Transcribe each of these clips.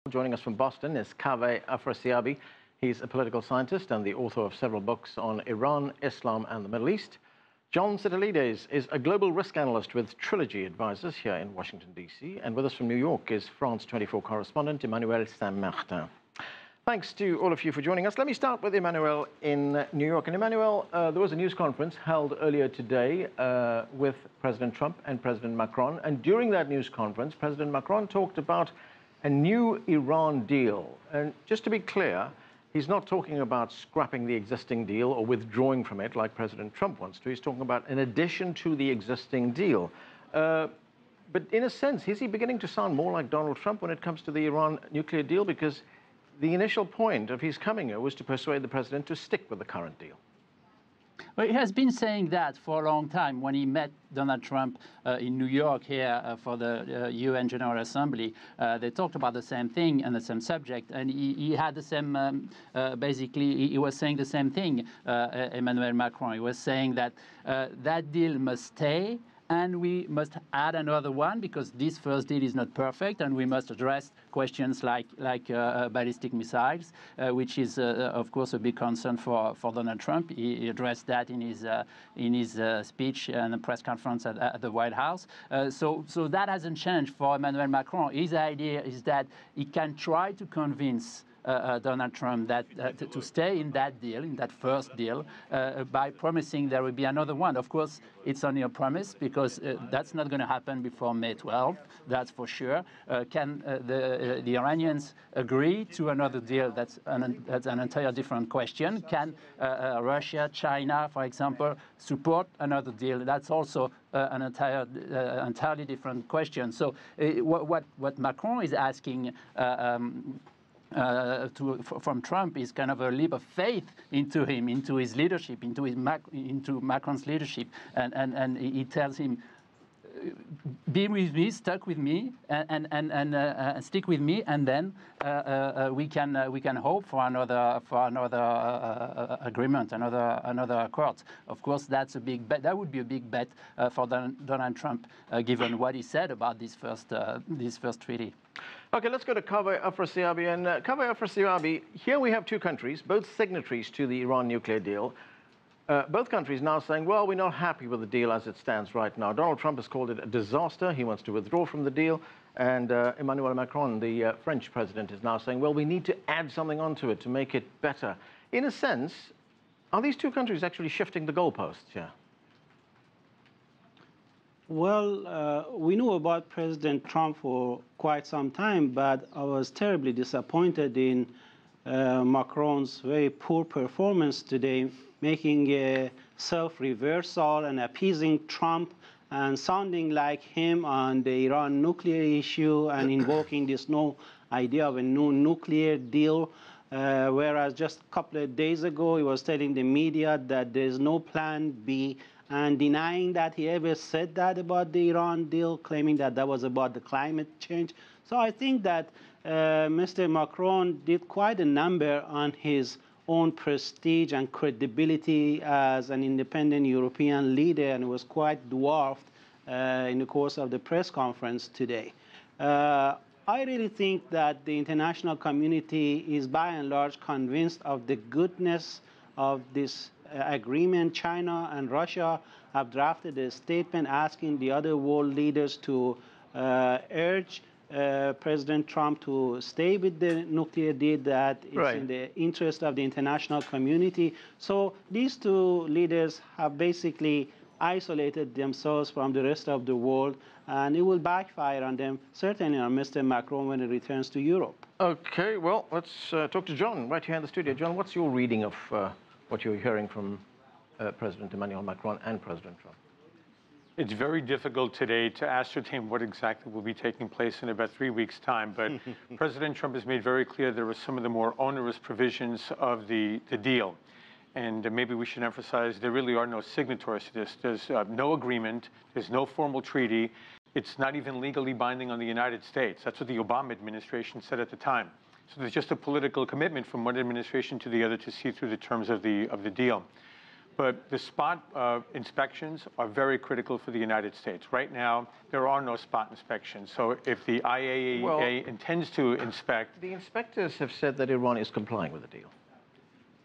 Joining us from Boston is Kaveh Afrasiabi. He's a political scientist and the author of several books on Iran, Islam, and the Middle East. John Sitilides is a global risk analyst with Trilogy Advisors here in Washington, D.C. And with us from New York is France 24 correspondent Emmanuel Saint-Martin. Thanks to all of you for joining us. Let me start with Emmanuel in New York. And Emmanuel, there was a news conference held earlier today with President Trump and President Macron. And during that news conference, President Macron talked about a new Iran deal. And just to be clear, he's not talking about scrapping the existing deal or withdrawing from it like President Trump wants to. He's talking about an addition to the existing deal. But in a sense, is he beginning to sound more like Donald Trump when it comes to the Iran nuclear deal? Because the initial point of his coming here was to persuade the president to stick with the current deal. Well, he has been saying that for a long time. When he met Donald Trump in New York here for the UN General Assembly, they talked about the same thing and the same subject, and he had the same, basically, he was saying the same thing, Emmanuel Macron. He was saying that that deal must stay, and we must add another one because this first deal is not perfect, and we must address questions like ballistic missiles, which is, of course, a big concern for Donald Trump. He addressed that in his speech and a press conference at the White House. So that hasn't changed for Emmanuel Macron. His idea is that he can try to convince Donald Trump that to stay in that deal, in that first deal, by promising there will be another one. Of course, it's only a promise because that's not going to happen before May 12th, that's for sure. Can the Iranians agree to another deal? That's an entire different question. Can Russia, China, for example, support another deal? That's also an entirely different question. So what Macron is asking from Trump is kind of a leap of faith into him, into his leadership, into Macron's leadership, and he tells him, be with me, stuck with me, and stick with me, and then we can hope for another agreement, another accord. Of course, that's a big bet. That would be a big bet for Donald Trump, given what he said about this first treaty. Okay, let's go to Kaveh Afrasiabi. And Kaveh Afrasiabi, here we have two countries, both signatories to the Iran nuclear deal. Both countries now saying, well, we're not happy with the deal as it stands right now. Donald Trump has called it a disaster. He wants to withdraw from the deal. And Emmanuel Macron, the French president, is now saying, well, we need to add something onto it to make it better. In a sense, are these two countries actually shifting the goalposts here? Well, we knew about President Trump for quite some time, but I was terribly disappointed in Macron's very poor performance today, making a self-reversal and appeasing Trump and sounding like him on the Iran nuclear issue and invoking this no idea of a new nuclear deal, whereas just a couple of days ago he was telling the media that there's no plan B, and denying that he ever said that about the Iran deal, claiming that that was about the climate change. So I think that Mr. Macron did quite a number on his own prestige and credibility as an independent European leader, and was quite dwarfed in the course of the press conference today. I really think that the international community is by and large convinced of the goodness of this agreement. China and Russia have drafted a statement asking the other world leaders to urge President Trump to stay with the nuclear deal, that it's in the interest of the international community. So these two leaders have basically isolated themselves from the rest of the world, and it will backfire on them, certainly on Mr. Macron when he returns to Europe. Okay, well, let's talk to John right here in the studio. John, what's your reading of what you're hearing from President Emmanuel Macron and President Trump? It's very difficult today to ascertain what exactly will be taking place in about 3 weeks' time, but President Trump has made very clear there were some of the more onerous provisions of the deal. And maybe we should emphasize there really are no signatories to this. There's no agreement. There's no formal treaty. It's not even legally binding on the United States. That's what the Obama administration said at the time. So there's just a political commitment from one administration to the other to see through the terms of the deal. But the spot inspections are very critical for the United States. Right now, there are no spot inspections. So if the IAEA intends to inspect... The inspectors have said that Iran is complying with the deal.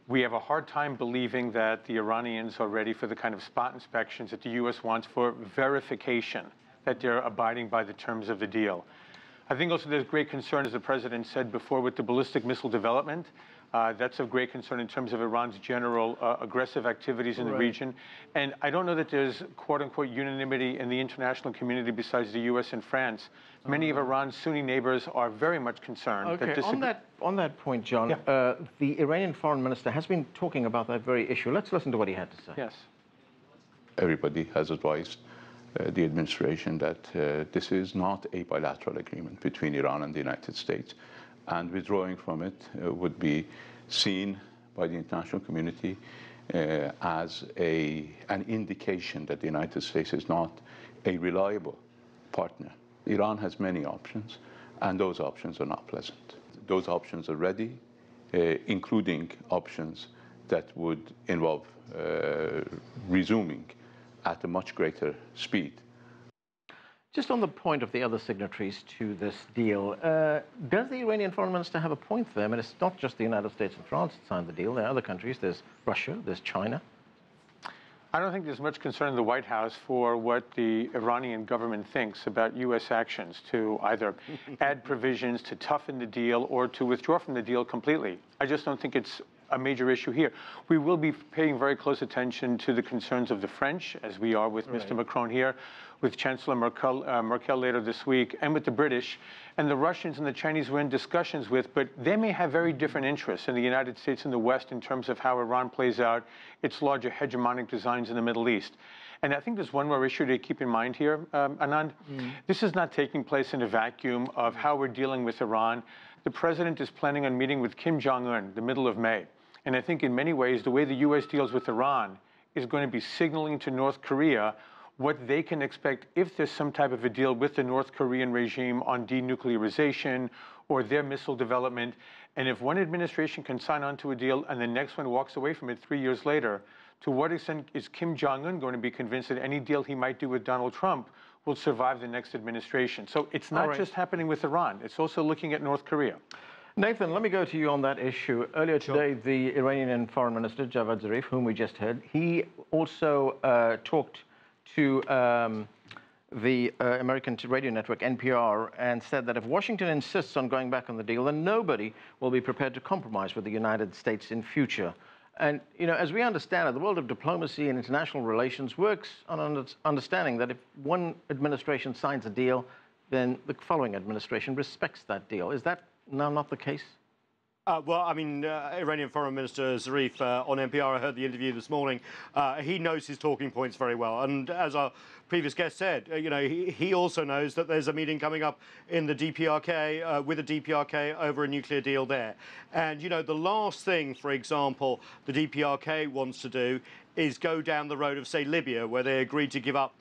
We have a hard time believing that the Iranians are ready for the kind of spot inspections that the U.S. wants for verification that they're abiding by the terms of the deal. I think also there's great concern, as the president said before, with the ballistic missile development. That's of great concern in terms of Iran's general aggressive activities in the region. And I don't know that there's, quote-unquote, unanimity in the international community besides the U.S. and France. Many of Iran's Sunni neighbors are very much concerned. Okay, that on that point, John, the Iranian foreign minister has been talking about that very issue. Let's listen to what he had to say. Yes. Everybody has advised the administration that this is not a bilateral agreement between Iran and the United States. And withdrawing from it would be seen by the international community as an indication that the United States is not a reliable partner. Iran has many options, and those options are not pleasant. Those options are ready, including options that would involve resuming at a much greater speed. Just on the point of the other signatories to this deal, does the Iranian foreign minister have a point there? I mean, it's not just the United States and France that signed the deal. There are other countries. There's Russia, there's China. I don't think there's much concern in the White House for what the Iranian government thinks about U.S. actions to either add provisions to toughen the deal or to withdraw from the deal completely. I just don't think it's a major issue here. We will be paying very close attention to the concerns of the French, as we are with Mr. Macron here, with Chancellor Merkel later this week, and with the British. And the Russians and the Chinese we're in discussions with, but they may have very different interests in the United States and the West in terms of how Iran plays out its larger hegemonic designs in the Middle East. And I think there's one more issue to keep in mind here, Anand. This is not taking place in a vacuum of how we're dealing with Iran. The president is planning on meeting with Kim Jong-un the middle of May. And I think in many ways, the way the U.S. deals with Iran is going to be signaling to North Korea what they can expect if there's some type of a deal with the North Korean regime on denuclearization or their missile development. And if one administration can sign on to a deal and the next one walks away from it 3 years later, to what extent is Kim Jong-un going to be convinced that any deal he might do with Donald Trump will survive the next administration? So it's not just happening with Iran. It's also looking at North Korea. Nathan, let me go to you on that issue. Earlier today, the Iranian Foreign Minister, Javad Zarif, whom we just heard, he also talked to the American radio network NPR and said that if Washington insists on going back on the deal, then nobody will be prepared to compromise with the United States in future. And, you know, as we understand it, the world of diplomacy and international relations works on understanding that if one administration signs a deal, then the following administration respects that deal. Is that now not the case? Well, I mean, Iranian Foreign Minister Zarif on NPR, I heard the interview this morning. He knows his talking points very well. And as our previous guest said, you know, he also knows that there's a meeting coming up in the DPRK, with the DPRK over a nuclear deal there. And, you know, the last thing, for example, the DPRK wants to do is go down the road of, say, Libya, where they agreed to give up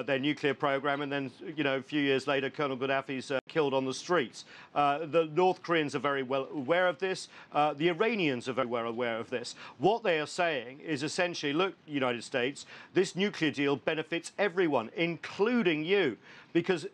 their nuclear program, and then, you know, a few years later, Colonel Gaddafi's killed on the streets. The North Koreans are very well aware of this. The Iranians are very well aware of this. What they are saying is essentially, look, United States, this nuclear deal benefits everyone, including you, because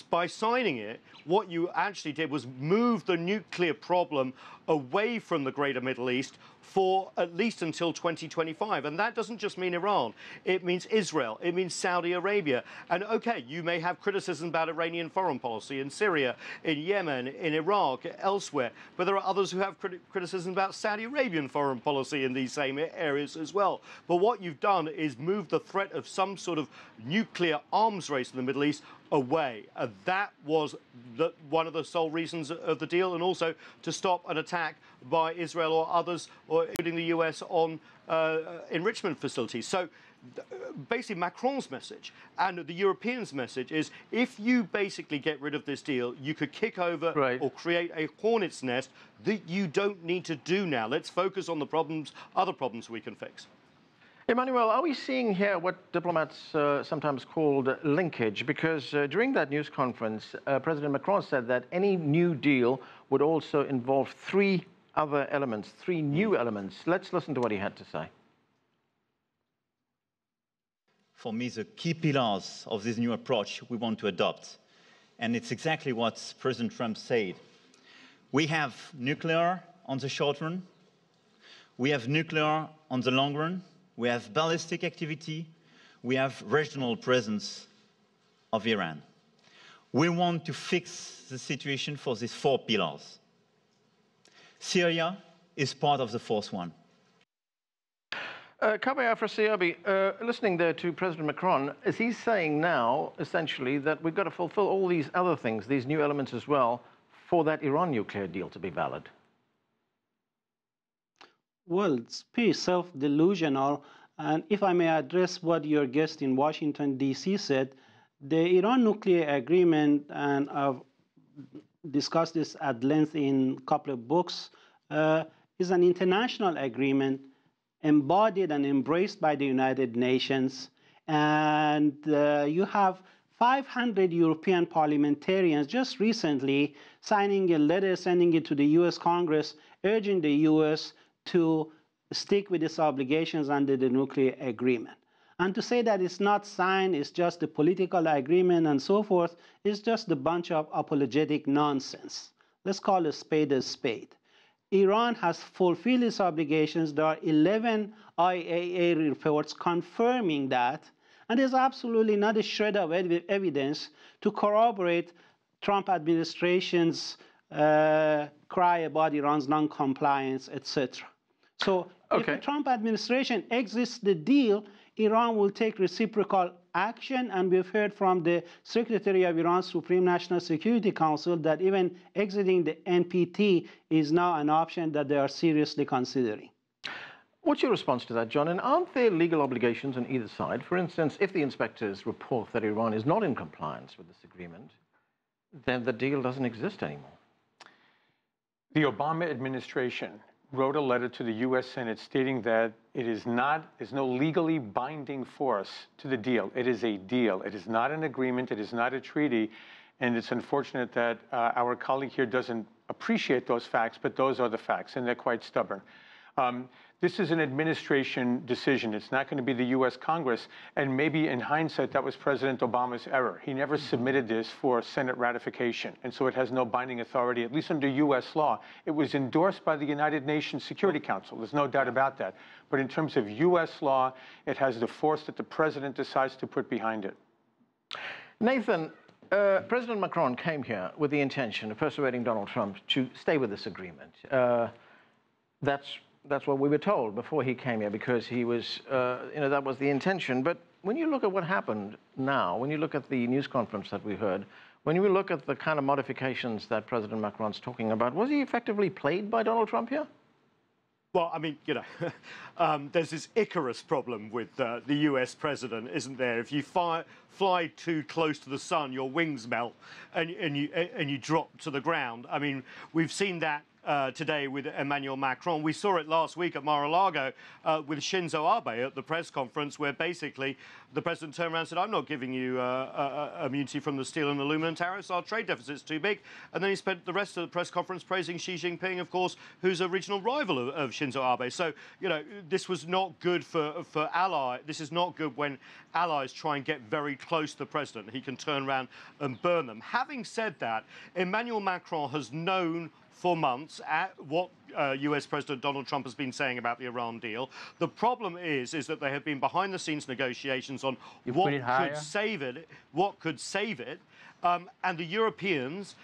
by signing it, what you actually did was move the nuclear problem away from the greater Middle East for at least until 2025. And that doesn't just mean Iran. It means Israel. It means Saudi Arabia. And, OK, you may have criticism about Iranian foreign policy in Syria, in Yemen, in Iraq, elsewhere. But there are others who have criticism about Saudi Arabian foreign policy in these same areas as well. But what you've done is move the threat of some sort of nuclear arms race in the Middle East away. That was one of the sole reasons of the deal, and also to stop an attack by Israel or others, or including the US, on enrichment facilities. So basically Macron's message and the Europeans' message is, if you basically get rid of this deal, you could kick over or create a hornet's nest that you don't need to do now. Let's focus on the problems, other problems we can fix. Emmanuel, are we seeing here what diplomats sometimes called linkage? Because during that news conference, President Macron said that any new deal would also involve three other elements, three new elements. Let's listen to what he had to say. for me, the key pillars of this new approach we want to adopt. And it's exactly what President Trump said. We have nuclear on the short run. We have nuclear on the long run. We have ballistic activity. We have regional presence of Iran. We want to fix the situation for these 4 pillars. Syria is part of the 4th one. Kaveh Afrasiabi, listening there to President Macron, is he saying now, essentially, that we've got to fulfill all these other things, these new elements as well, for that Iran nuclear deal to be valid? Well, it's pretty self-delusional. And if I may address what your guest in Washington, D.C. said, the Iran nuclear agreement, and I've discussed this at length in a couple of books, is an international agreement embodied and embraced by the United Nations. And you have 500 European parliamentarians just recently signing a letter, sending it to the U.S. Congress, urging the U.S. to stick with its obligations under the nuclear agreement. And to say that it's not signed, it's just a political agreement and so forth, is just a bunch of apologetic nonsense. Let's call a spade a spade. Iran has fulfilled its obligations. There are 11 IAEA reports confirming that, and there's absolutely not a shred of evidence to corroborate Trump administration's cry about Iran's non-compliance, etc. So if the Trump administration exits the deal, Iran will take reciprocal action, and we've heard from the Secretary of Iran's Supreme National Security Council that even exiting the NPT is now an option that they are seriously considering. What's your response to that, John? And aren't there legal obligations on either side? For instance, if the inspectors report that Iran is not in compliance with this agreement, then the deal doesn't exist anymore. The Obama administration wrote a letter to the U.S. Senate stating that there's no legally binding force to the deal. It is a deal. It is not an agreement. It is not a treaty. And it's unfortunate that our colleague here doesn't appreciate those facts, but those are the facts, and they're quite stubborn. This is an administration decision. It's not going to be the U.S. Congress. And maybe in hindsight, that was President Obama's error. He never submitted this for Senate ratification. And so it has no binding authority, at least under U.S. law. It was endorsed by the United Nations Security Council. There's no doubt about that. But in terms of U.S. law, it has the force that the president decides to put behind it. Nathan, President Macron came here with the intention of persuading Donald Trump to stay with this agreement. That's what we were told before he came here, because he was, that was the intention. But when you look at what happened now, when you look at the news conference that we heard, when you look at the kind of modifications that President Macron's talking about, was he effectively played by Donald Trump here? Well, I mean, there's this Icarus problem with the US president, isn't there? If you fly too close to the sun, your wings melt and you drop to the ground. I mean, we've seen that today with Emmanuel Macron. We saw it last week at Mar-a-Lago with Shinzo Abe at the press conference, where basically the president turned around and said, I'm not giving you immunity from the steel and aluminum tariffs. Our trade deficit's too big. And then he spent the rest of the press conference praising Xi Jinping, of course, who's a regional rival of Shinzo Abe. So, this was not good for allies. This is not good when allies try and get very close to the president. He can turn around and burn them. Having said that, Emmanuel Macron has known for months at what US President Donald Trump has been saying about the Iran deal. The problem is that there have been behind-the-scenes negotiations on what could save it, and the Europeans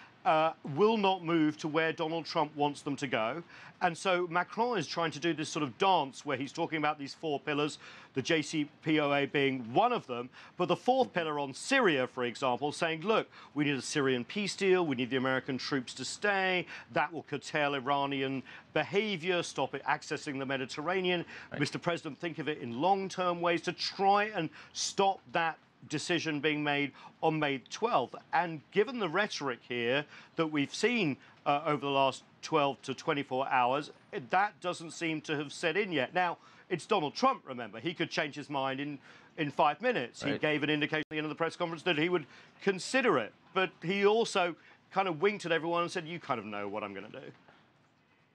will not move to where Donald Trump wants them to go. And so Macron is trying to do this sort of dance where he's talking about these 4 pillars, the JCPOA being one of them, but the 4th pillar on Syria, for example, saying, look, we need a Syrian peace deal, we need the American troops to stay, that will curtail Iranian behavior, stop it accessing the Mediterranean. Right. Mr. President, think of it in long-term ways to try and stop that decision being made on May 12th. And given the rhetoric here that we've seen over the last 12 to 24 hours, that doesn't seem to have set in yet. Now, it's Donald Trump, remember. He could change his mind in 5 minutes. Right. He gave an indication at the end of the press conference that he would consider it. But he also kind of winked at everyone and said, you kind of know what I'm going to do.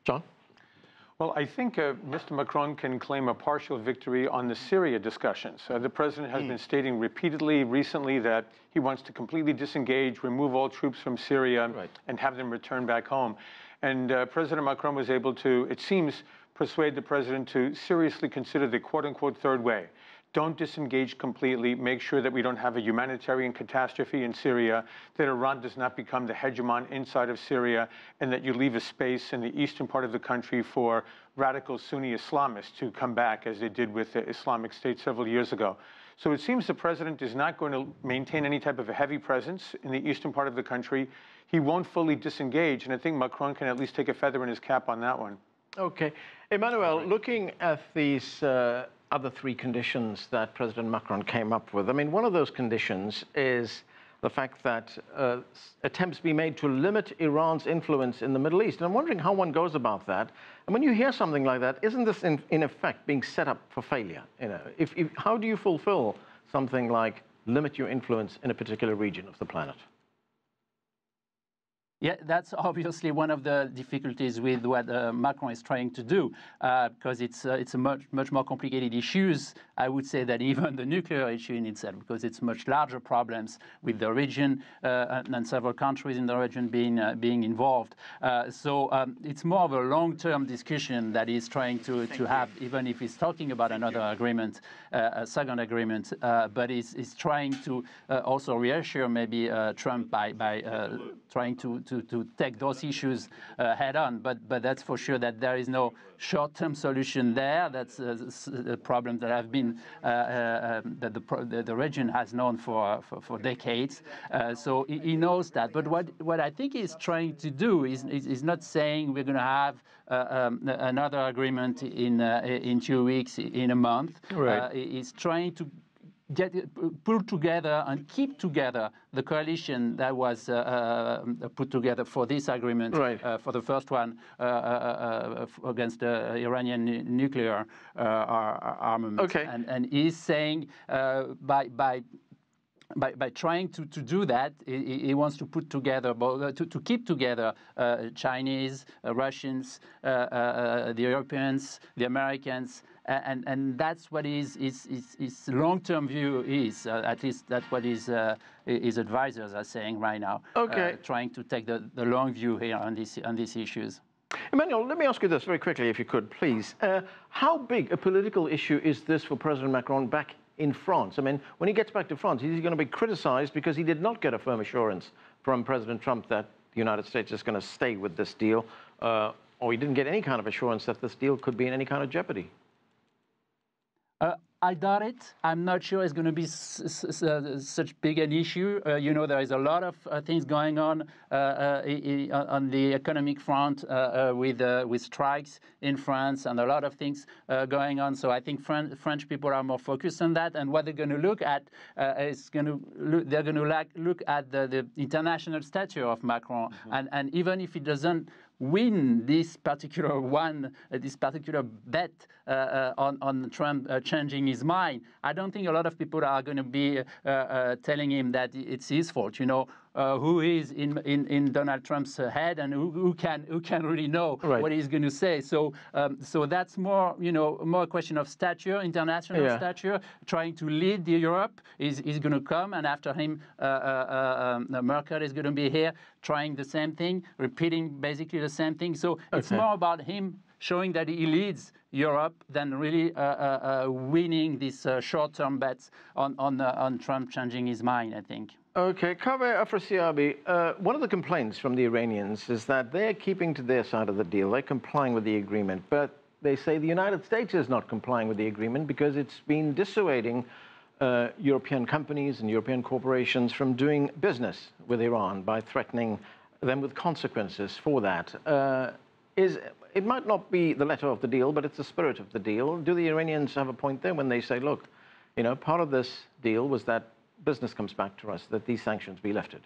John? Well, I think Mr. Macron can claim a partial victory on the Syria discussions. The president has been stating repeatedly recently that he wants to completely disengage, remove all troops from Syria, and have them return back home. And President Macron was able to, it seems, persuade the president to seriously consider the quote-unquote third way. Don't disengage completely. Make sure that we don't have a humanitarian catastrophe in Syria, that Iran does not become the hegemon inside of Syria, and that you leave a space in the eastern part of the country for radical Sunni Islamists to come back, as they did with the Islamic State several years ago. So it seems the president is not going to maintain any type of a heavy presence in the eastern part of the country. He won't fully disengage, and I think Macron can at least take a feather in his cap on that one. Okay. Emmanuel, looking at these other three conditions that President Macron came up with, I mean, one of those conditions is the fact that attempts be made to limit Iran's influence in the Middle East. And I'm wondering how one goes about that. And when you hear something like that, isn't this in effect being set up for failure? You know, how do you fulfill something like limit your influence in a particular region of the planet? Yeah, that's obviously one of the difficulties with what Macron is trying to do, because it's a much more complicated issues, I would say, than even the nuclear issue in itself, because it's much larger problems with the region and several countries in the region being involved. So it's more of a long-term discussion that he's trying to have, even if he's talking about another agreement, a second agreement, but he's trying to also reassure maybe Trump by trying to take those issues head on, but that's for sure that there is no short-term solution there. That's the problem that have been that the region has known for decades. So he knows that. But what I think he's trying to do is not saying we're going to have another agreement in 2 weeks, in a month. Right. He's trying to pull together and keep together the coalition that was put together for this agreement, right. For the first one against the Iranian nuclear armament. Okay. And he's saying by trying to do that, he wants to put together, to keep together Chinese, Russians, the Europeans, the Americans, and that's what his long-term view is. At least that's what his advisors are saying right now. Okay. Trying to take the long view here on these issues. Emmanuel, let me ask you this very quickly, if you could, please. How big a political issue is this for President Macron back in France? I mean, when he gets back to France, he's going to be criticized because he did not get a firm assurance from President Trump that the United States is going to stay with this deal, or he didn't get any kind of assurance that this deal could be in any kind of jeopardy. I doubt it. I'm not sure it's going to be such big an issue. You know, there is a lot of things going on the economic front with strikes in France and a lot of things going on. So I think French people are more focused on that. And what they're going to look at is they're going to look at the international stature of Macron. Mm-hmm. And even if he doesn't win this particular bet on Trump changing his mind, I don't think a lot of people are going to be telling him that it's his fault. You know, who is in Donald Trump's head and who can really know right. what he's going to say. So that's more, you know, more a question of stature, international stature, trying to lead Europe. Is going to come, and after him, Merkel is going to be here, trying the same thing, repeating basically the same thing. So it's more about him showing that he leads Europe than really winning these short-term bets on Trump changing his mind, I think. Okay, Kaveh Afrasiabi, one of the complaints from the Iranians is that they're keeping to their side of the deal. They're complying with the agreement, but they say the United States is not complying with the agreement because it's been dissuading European companies and European corporations from doing business with Iran by threatening them with consequences for that. It might not be the letter of the deal, but it's the spirit of the deal. Do the Iranians have a point there when they say, look, you know, part of this deal was that business comes back to us, that these sanctions be lifted?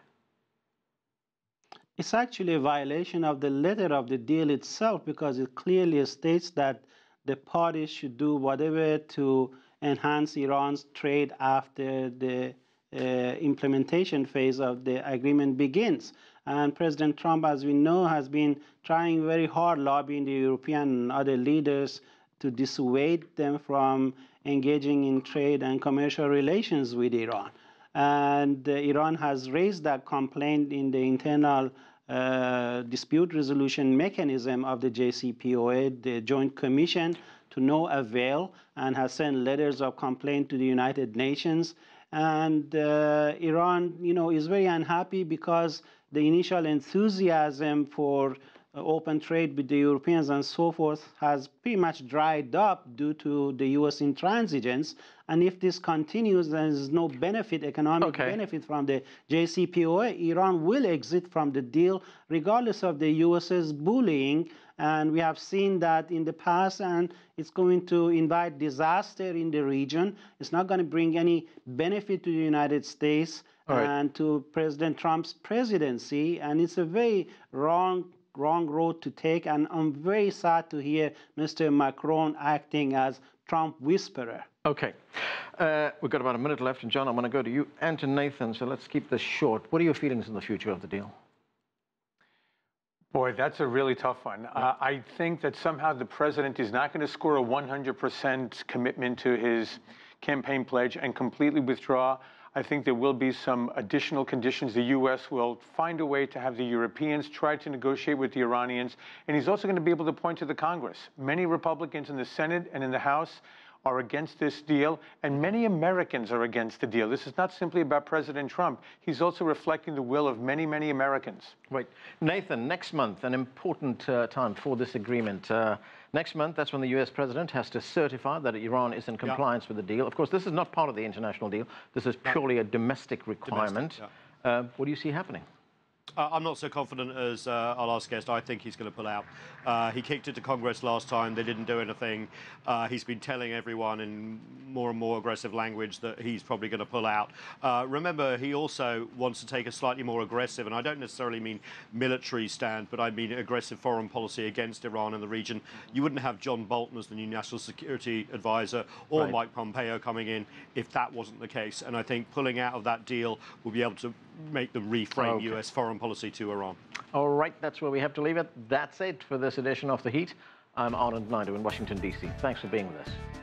It's actually a violation of the letter of the deal itself, because it clearly states that the parties should do whatever to enhance Iran's trade after the implementation phase of the agreement begins. And President Trump, as we know, has been trying very hard, lobbying the European and other leaders to dissuade them from engaging in trade and commercial relations with Iran. And Iran has raised that complaint in the internal dispute resolution mechanism of the JCPOA, the Joint Commission, to no avail, and has sent letters of complaint to the United Nations. And Iran, is very unhappy because the initial enthusiasm for open trade with the Europeans and so forth has pretty much dried up due to the U.S. intransigence. And if this continues, there is no benefit, economic benefit from the JCPOA. Iran will exit from the deal regardless of the U.S.'s bullying. And we have seen that in the past, and it's going to invite disaster in the region. It's not going to bring any benefit to the United States and to President Trump's presidency. And it's a very wrong road to take. And I'm very sad to hear Mr. Macron acting as Trump whisperer. Okay. We've got about a minute left. And John, I'm going to go to you and to Nathan. So let's keep this short. What are your feelings on the future of the deal? Boy, that's a really tough one. I think that somehow the president is not going to score a 100% commitment to his campaign pledge and completely withdraw. I think there will be some additional conditions. The U.S. will find a way to have the Europeans try to negotiate with the Iranians. And he's also going to be able to point to the Congress. Many Republicans in the Senate and in the House are against this deal, and many Americans are against the deal. This is not simply about President Trump. He's also reflecting the will of many, many Americans. Right. Nathan, next month, an important time for this agreement. Next month, that's when the U.S. president has to certify that Iran is in compliance with the deal. Of course, this is not part of the international deal. This is purely a domestic requirement. What do you see happening? I'm not so confident as our last guest. I think he's going to pull out. He kicked it to Congress last time. They didn't do anything. He's been telling everyone in more and more aggressive language that he's probably going to pull out. Remember, he also wants to take a slightly more aggressive, and I don't necessarily mean military stand, but I mean aggressive foreign policy against Iran in the region. You wouldn't have John Bolton as the new National Security Advisor or Mike Pompeo coming in if that wasn't the case. And I think pulling out of that deal will be able to make them reframe U.S. foreign policy to Iran. All right, that's where we have to leave it. That's it for this edition of The Heat. I'm Anand Naidu in Washington, D.C. Thanks for being with us.